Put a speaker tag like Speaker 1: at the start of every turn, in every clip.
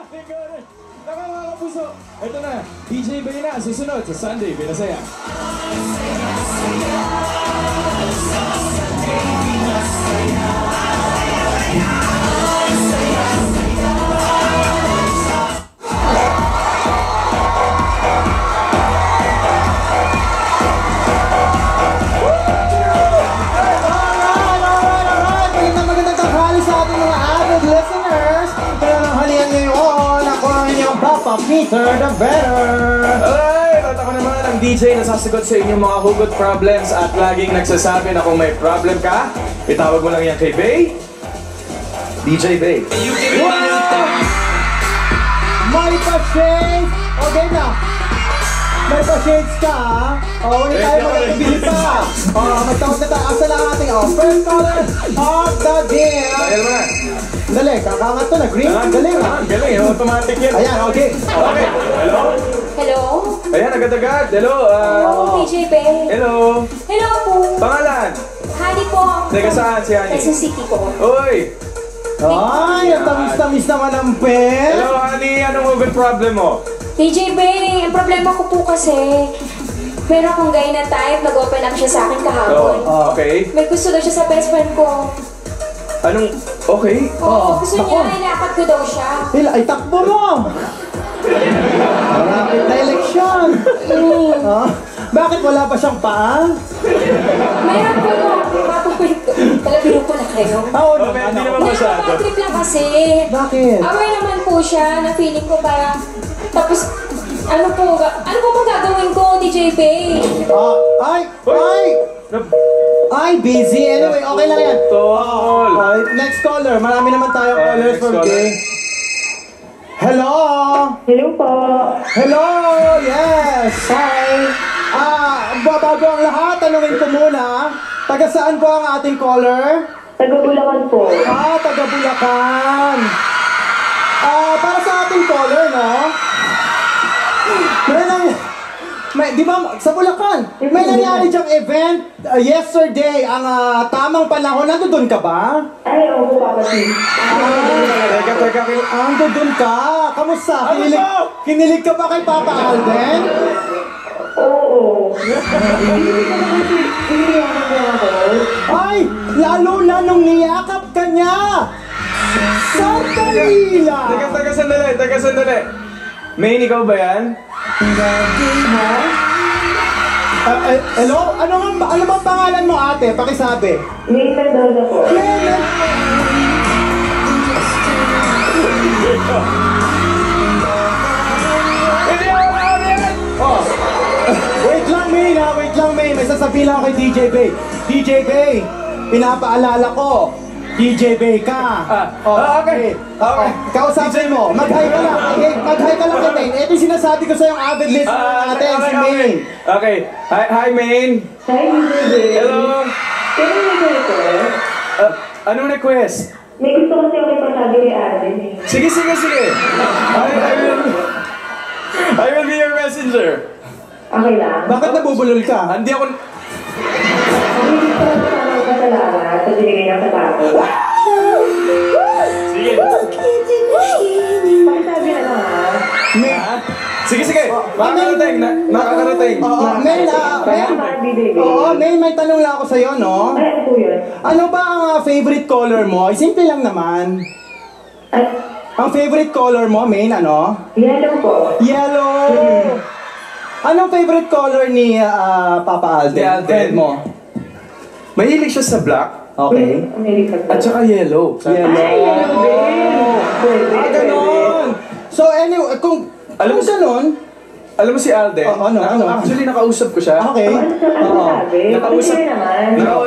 Speaker 1: Tama mga kapuso, ito na, DJ Bay na, susunod sa Sunday, Pinasaya.
Speaker 2: Peter, the better!
Speaker 1: Ay, ako naman ang DJ na sasagot sa inyong mga hugot problems at laging nagsasabi na kung may problem ka, itawag mo lang yan kay Bay. DJ Bay.
Speaker 2: Wow! May pa-shades! Okay na! May pa-shades ka, ha? O, hindi tayo mag-ibili pa! O, magtawag na tayo. Asa lang ating, first caller of the day!
Speaker 1: Dahil mo na.
Speaker 2: Dali, kakangat to na, green. Galing, ha?
Speaker 1: Galing, automatic yan.
Speaker 2: Ayan, okay.
Speaker 1: Okay, hello?
Speaker 3: Hello?
Speaker 1: Ayan, agad-agad. Hello,
Speaker 3: DJ Bay.
Speaker 1: hello.
Speaker 3: Hello po.
Speaker 1: Pangalan?
Speaker 3: Honey po.
Speaker 1: Teka saan si Honey?
Speaker 3: Quezon City po.
Speaker 1: Uy!
Speaker 2: Ay, ang tamis-tamis naman ang pen.
Speaker 1: Hello, Honey. Anong hugot problem mo?
Speaker 3: DJ Bay, ang problema ko po kasi, meron akong guy na type, nag-open up siya sa akin kahapon.
Speaker 1: Okay.
Speaker 3: May gusto daw siya sa best friend ko.
Speaker 1: Anong, okay?
Speaker 3: Oo, gusto niya, ilakad ko daw siya.
Speaker 2: Ay, takbo mo! Malapit na eleksyon! Bakit wala pa siyang paa?
Speaker 3: Meron po mo, mapupunto. Talabiro po na kayo.
Speaker 2: Oo,
Speaker 1: Okay, hindi naman masyado.
Speaker 3: Nakapatrip lang kasi.
Speaker 2: Bakit?
Speaker 3: Aware naman po siya na feeling ko para, tapos, ano po ba gagawin ko, DJ Bay?
Speaker 2: Ay, busy. Anyway, okay lang yan.
Speaker 1: Tol!
Speaker 2: Next caller. Marami naman tayong callers
Speaker 1: next
Speaker 2: from
Speaker 1: caller.
Speaker 2: Gay. Hello!
Speaker 4: Hello po.
Speaker 2: Hello! Yes! Hi! Bago ang lahat, tanungin ko muna. Taga saan po ang ating caller?
Speaker 4: Taga-Bulacan po.
Speaker 2: Taga Bulacan. Para sa ating caller, no? Di ba, sa Bulacan, may nangyari diyang event yesterday, ang tamang panahon. Nandun ka ba?
Speaker 4: Ay, oo, kapatid.
Speaker 2: Teka, nandun ka? Kamusta? Kinilig ka ba kay Papa Alden?
Speaker 4: Oo.
Speaker 2: Ay, lalo na nung niyakap ka niya! Sandali lang!
Speaker 1: Teka, sandali. Main, ikaw ba yan?
Speaker 2: Hello? Ano bang pangalan mo, ate? Pakisabi.
Speaker 4: May Mendoza po.
Speaker 2: Wait lang, May. May sasabihin lang ako kay DJ Bay. DJ Bay, pinapaalala ko. DJ Bay ka.
Speaker 1: Okay.
Speaker 2: Kausapin mo. Mag-hi ka lang. Mag-hi ka lang kay Main. Ito yung sinasabi ko sa yung avid listener natin, si Main.
Speaker 1: Okay. Hi, Main.
Speaker 4: Hi, DJ Bay.
Speaker 1: Hello.
Speaker 4: Kaya may request?
Speaker 1: Anong request?
Speaker 4: May gusto kasi ako ipasabi kay Alden.
Speaker 1: Sige. I will be your messenger.
Speaker 4: Okay lang.
Speaker 2: Bakit nabubulol ka?
Speaker 1: Hindi ako...
Speaker 4: Hindi gusto ko sana magpasalamat sa binigay ng sapato.
Speaker 1: Sige.
Speaker 4: Pakisabi na lang, ha?
Speaker 1: Sige. Makakarating.
Speaker 2: Main, may tanong lang ako sa'yo, no?
Speaker 4: Ay, ano po yun?
Speaker 2: Ano ba ang favorite color mo? Simple lang naman. Ang favorite color mo, Main, ano?
Speaker 4: Yellow po.
Speaker 2: Yellow! Anong favorite color ni Papa Alden?
Speaker 1: Ni Alden?
Speaker 2: Friend mo?
Speaker 1: Mahilig siya sa black.
Speaker 2: Okay.
Speaker 1: At saka yellow.
Speaker 2: Yellow.
Speaker 4: Ay, yellow din.
Speaker 2: Ganon. So anyway, kung ganon,
Speaker 1: Alam mo si Alden?
Speaker 2: Ano?
Speaker 1: Actually, nakausap ko siya.
Speaker 2: okay.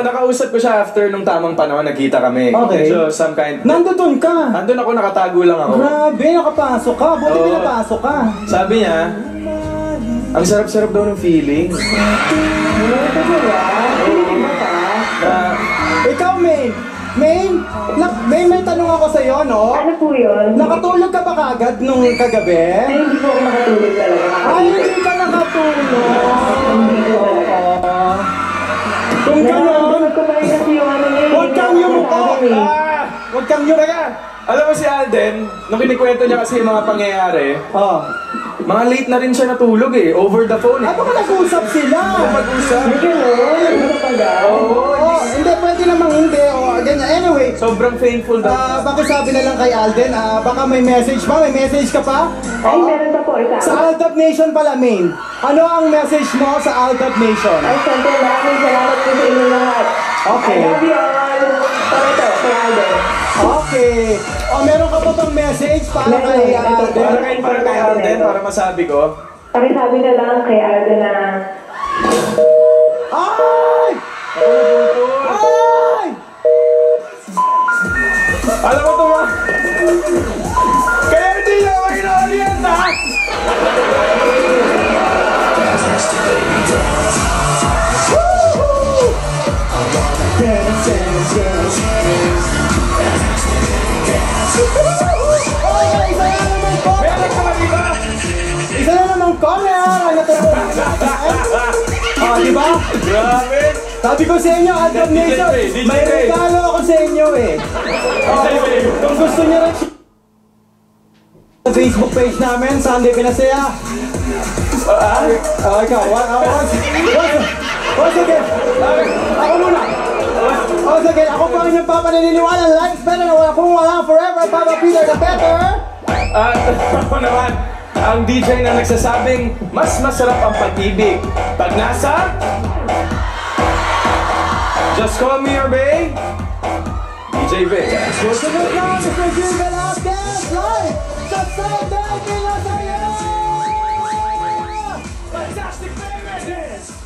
Speaker 1: Nakausap ko siya after nung tamang panahon, nagkita kami.
Speaker 2: Okay.
Speaker 1: So, some kind...
Speaker 2: Nandun ka.
Speaker 1: Andun ako, nakatago lang ako.
Speaker 2: Grabe, nakapasok ka. Buti
Speaker 1: Oo.
Speaker 2: pinapasok ka.
Speaker 1: Sabi niya, ang sarap-sarap daw ng feeling.
Speaker 2: Ikaw, Main. Main, may tanong ako sa iyo, no?
Speaker 4: Ano po yun?
Speaker 2: Nakatulog ka ba kagad nung kagabi?
Speaker 4: Ay, hindi po ako nakatulog talaga.
Speaker 2: Ay, hindi ka nakatulog.
Speaker 4: Hindi po talaga.
Speaker 2: Kung gano'n,
Speaker 4: Nakakulog ko pa rin kasi yung ano niya.
Speaker 2: huwag kang yumuko. Huwag kang yumuko.
Speaker 1: Alam mo si Alden, nung kinikwento niya kasi yung mga pangyayari,
Speaker 2: Oh.
Speaker 1: mga late na rin siya natulog eh, over the phone eh.
Speaker 2: Ay, baka nag-uusap sila.
Speaker 1: Mag-usap.
Speaker 2: Oo, hindi, pwede namang hindi. O, ganyan. Anyway,
Speaker 1: Sobrang painful daw.
Speaker 2: pakisabi na lang kay Alden, baka may message pa? May message ka pa?
Speaker 4: Ay, meron pa po isa.
Speaker 2: Sa Aldab Nation pala, main. Ano ang message mo sa Aldab Nation?
Speaker 4: Ay, syempre, maraming salamat po sa inyo lahat.
Speaker 2: Okay.
Speaker 4: I love you all. Para ito, kay Alden.
Speaker 2: Okay. O, meron ka pa bang message para
Speaker 4: Meron.
Speaker 2: kay
Speaker 4: Ito,
Speaker 2: Alden?
Speaker 1: Para kay Alden, para masabi ko.
Speaker 4: Pakisabi na lang kay Alden na
Speaker 2: Ay! Ay!
Speaker 1: Alam mo ito ba? Kaya hindi niya ako ina-orient ha? Meron ka ba dito?
Speaker 2: Isa na namang corner ang natutulog. Di ba?
Speaker 1: Grabe!
Speaker 2: Sabi ko sa inyo, Aldab
Speaker 1: DJ
Speaker 2: Nation,
Speaker 1: Ray, DJ
Speaker 2: may
Speaker 1: Ray.
Speaker 2: regalo ako sa inyo eh. Kung gusto niyo rin sa Facebook page namin, Sunday Pinasaya. Ikaw, once again, ako muna. Once again, ako pa ang inyong papaniniwala, life's better na wala kung wala forever, Papa Peter the better.
Speaker 1: At ako naman, ang DJ na nagsasabing mas masarap ang pag-ibig pag nasa Just Call Me Your Bae, DJ Bae.
Speaker 2: Susunod na, Mr. Jim Velasquez, live sa Sunday Pinasaya!
Speaker 1: Fantastic baby!